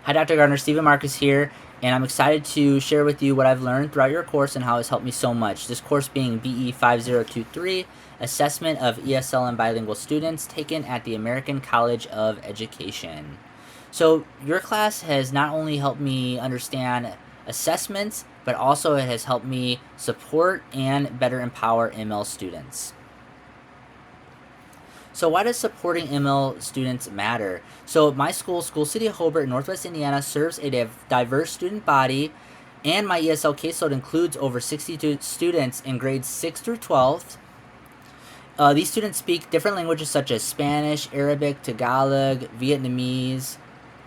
Hi, Dr. Gardner. Stephen Marcus here, and I'm excited to share with you what I've learned throughout your course and how it's helped me so much. This course being BE5023, Assessment of ESL and Bilingual Students, taken at the American College of Education. So, your class has not only helped me understand assessments, but also it has helped me support and better empower ML students. So why does supporting ML students matter? So my school, School City of Hobart in Northwest Indiana, serves a diverse student body, and my ESL caseload includes over 62 students in grades 6 through 12. These students speak different languages such as Spanish, Arabic, Tagalog, Vietnamese,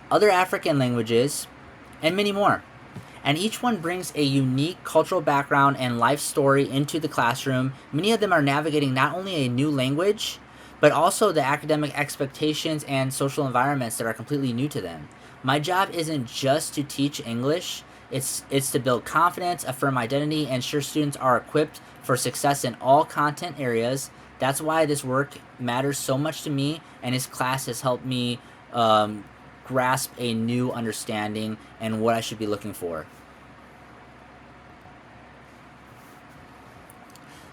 other African languages, and many more. And each one brings a unique cultural background and life story into the classroom. Many of them are navigating not only a new language, but also the academic expectations and social environments that are completely new to them. My job isn't just to teach English, it's to build confidence, affirm identity, and ensure students are equipped for success in all content areas. That's why this work matters so much to me, and this class has helped me grasp a new understanding and what I should be looking for.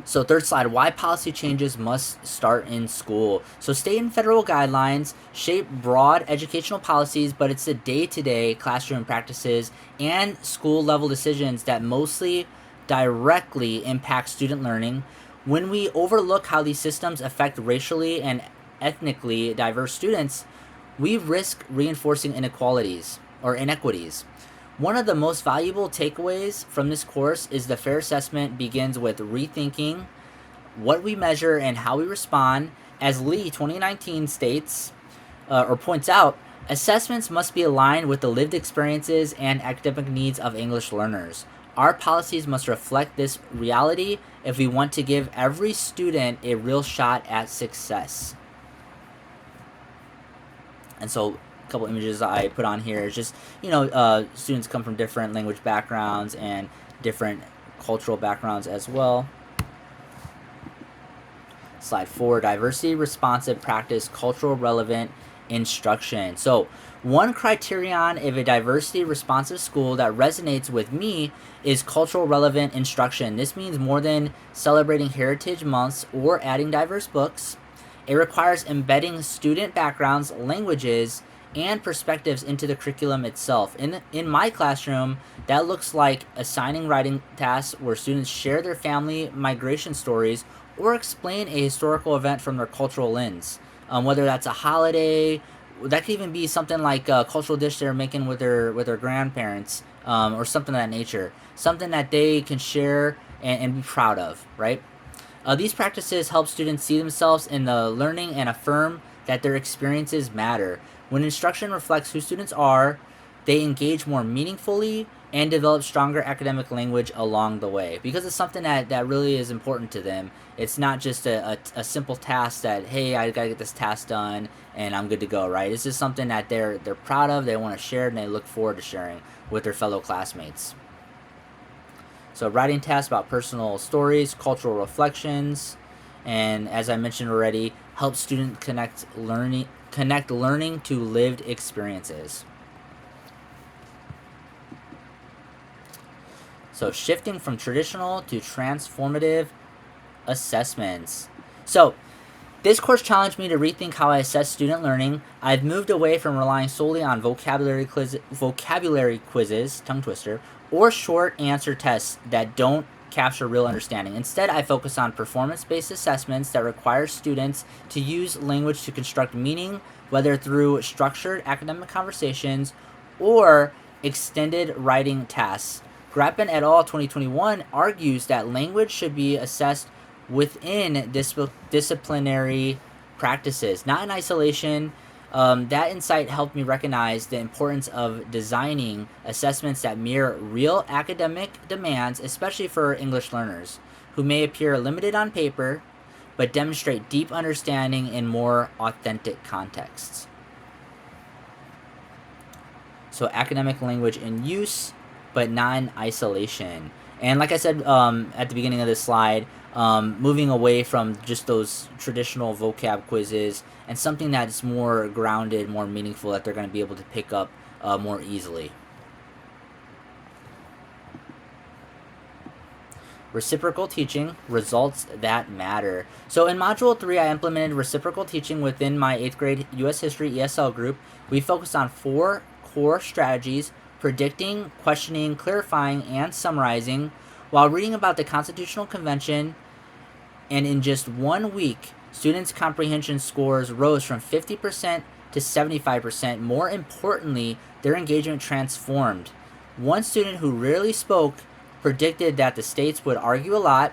So third slide, why policy changes must start in school. So state and federal guidelines shape broad educational policies, but it's the day-to-day classroom practices and school level decisions that mostly directly impact student learning. When we overlook how these systems affect racially and ethnically diverse students, we risk reinforcing inequalities or inequities. One of the most valuable takeaways from this course is the fair assessment begins with rethinking what we measure and how we respond. As Lee 2019 states or points out, assessments must be aligned with the lived experiences and academic needs of English learners. Our policies must reflect this reality if we want to give every student a real shot at success. And so a couple images I put on here is just, students come from different language backgrounds and different cultural backgrounds as well. Slide 4, diversity responsive practice, cultural relevant instruction. So one criterion of a diversity responsive school that resonates with me is cultural relevant instruction. This means more than celebrating heritage months or adding diverse books. It requires embedding student backgrounds, languages, and perspectives into the curriculum itself. In my classroom, that looks like assigning writing tasks where students share their family migration stories or explain a historical event from their cultural lens. Whether that's a holiday, that could even be something like a cultural dish they're making with their grandparents, or something of that nature. Something that they can share and be proud of, right? These practices help students see themselves in the learning and affirm that their experiences matter. When instruction reflects who students are, they engage more meaningfully and develop stronger academic language along the way, because it's something that really is important to them. It's not just a simple task that, hey, I gotta get this task done and I'm good to go, right? This is something that they're proud of, they want to share, and they look forward to sharing with their fellow classmates. So writing tasks about personal stories, cultural reflections, and as I mentioned already, help students connect learning to lived experiences. So shifting from traditional to transformative assessments. So this course challenged me to rethink how I assess student learning. I've moved away from relying solely on vocabulary quizzes, tongue twister, or short answer tests that don't capture real understanding. Instead, I focus on performance-based assessments that require students to use language to construct meaning, whether through structured academic conversations or extended writing tasks. Grappin et al. 2021 argues that language should be assessed within disciplinary practices, not in isolation. That insight helped me recognize the importance of designing assessments that mirror real academic demands, especially for English learners, who may appear limited on paper, but demonstrate deep understanding in more authentic contexts. So academic language in use, but not in isolation. And like I said at the beginning of this slide, moving away from just those traditional vocab quizzes and something that's more grounded, more meaningful, that they're going to be able to pick up more easily. Reciprocal teaching, results that matter. So in Module 3, I implemented reciprocal teaching within my 8th grade U.S. History ESL group. We focused on 4 core strategies: predicting, questioning, clarifying, and summarizing, while reading about the Constitutional Convention. And in just 1 week, students' comprehension scores rose from 50% to 75%. More importantly, their engagement transformed. One student who rarely spoke predicted that the states would argue a lot,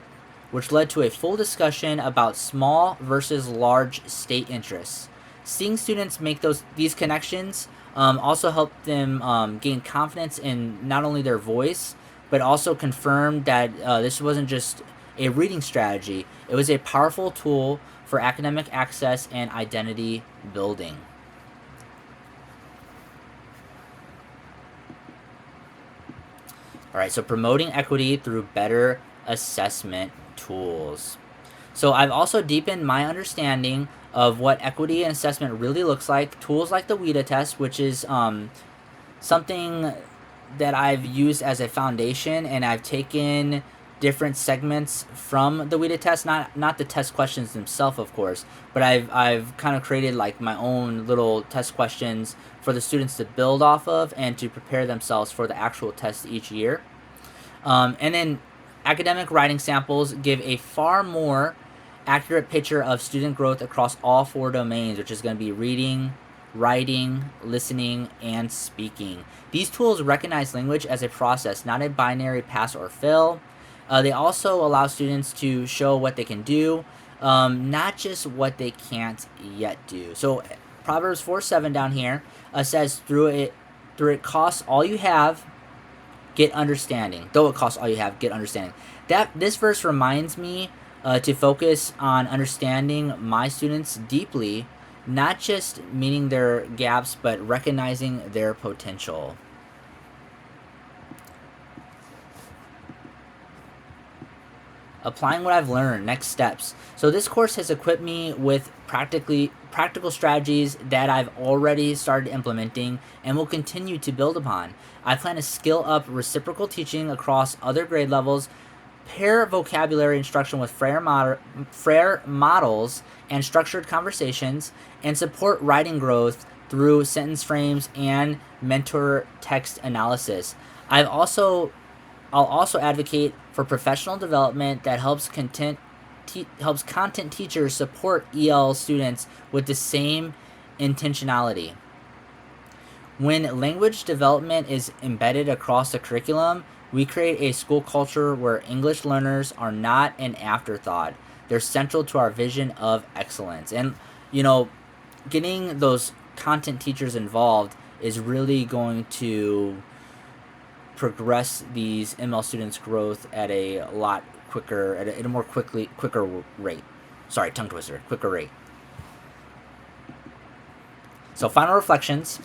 which led to a full discussion about small versus large state interests. Seeing students make these connections also helped them gain confidence in not only their voice, but also confirmed that this wasn't just a reading strategy. It was a powerful tool for academic access and identity building. All right, so promoting equity through better assessment tools. So I've also deepened my understanding of what equity and assessment really looks like. Tools like the WIDA test, which is something that I've used as a foundation, and I've taken different segments from the WIDA test, not the test questions themselves, of course, but I've kind of created like my own little test questions for the students to build off of and to prepare themselves for the actual test each year. And then academic writing samples give a far more accurate picture of student growth across all 4 domains, which is going to be reading, writing, listening, and speaking. These tools recognize language as a process, not a binary pass or fail. They also allow students to show what they can do, not just what they can't yet do. So Proverbs 4:7 down here says, through it costs all you have, get understanding. Though it costs all you have, get understanding. This verse reminds me to focus on understanding my students deeply, not just meeting their gaps, but recognizing their potential. Applying what I've learned, next steps. So this course has equipped me with practical strategies that I've already started implementing and will continue to build upon. I plan to skill up reciprocal teaching across other grade levels, pair vocabulary instruction with Frere models and structured conversations, and support writing growth through sentence frames and mentor text analysis. I'll also advocate for professional development that helps content teachers support EL students with the same intentionality. When language development is embedded across the curriculum, we create a school culture where English learners are not an afterthought. They're central to our vision of excellence. And, getting those content teachers involved is really going to progress these ML students' growth at a lot quicker, at a more quicker rate. Sorry, tongue twister, quicker rate. So final reflections.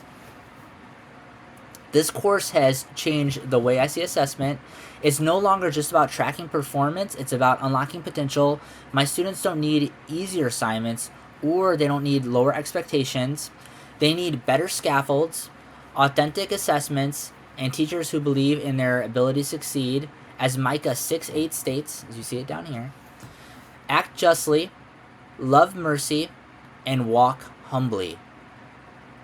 This course has changed the way I see assessment. It's no longer just about tracking performance, it's about unlocking potential. My students don't need easier assignments, or they don't need lower expectations. They need better scaffolds, authentic assessments, and teachers who believe in their ability to succeed. As Micah 6:8 states, as you see it down here, act justly, love mercy, and walk humbly.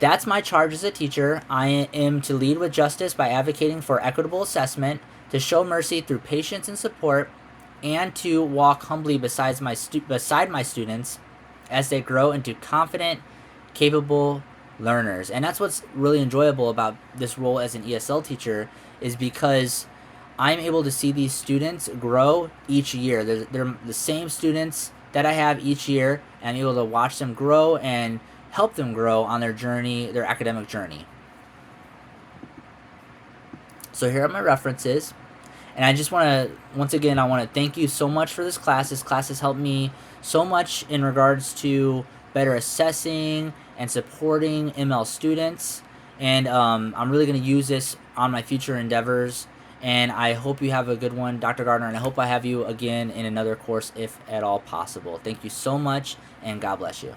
That's my charge as a teacher. I am to lead with justice by advocating for equitable assessment, to show mercy through patience and support, and to walk humbly beside my students as they grow into confident, capable learners. And that's what's really enjoyable about this role as an ESL teacher, is because I'm able to see these students grow each year. They're the same students that I have each year, and I'm able to watch them grow and help them grow on their journey, their academic journey. So here are my references. And I just want to, once again, I want to thank you so much for this class. This class has helped me so much in regards to better assessing and supporting ML students. And I'm really going to use this on my future endeavors. And I hope you have a good one, Dr. Gardner. And I hope I have you again in another course if at all possible. Thank you so much, and God bless you.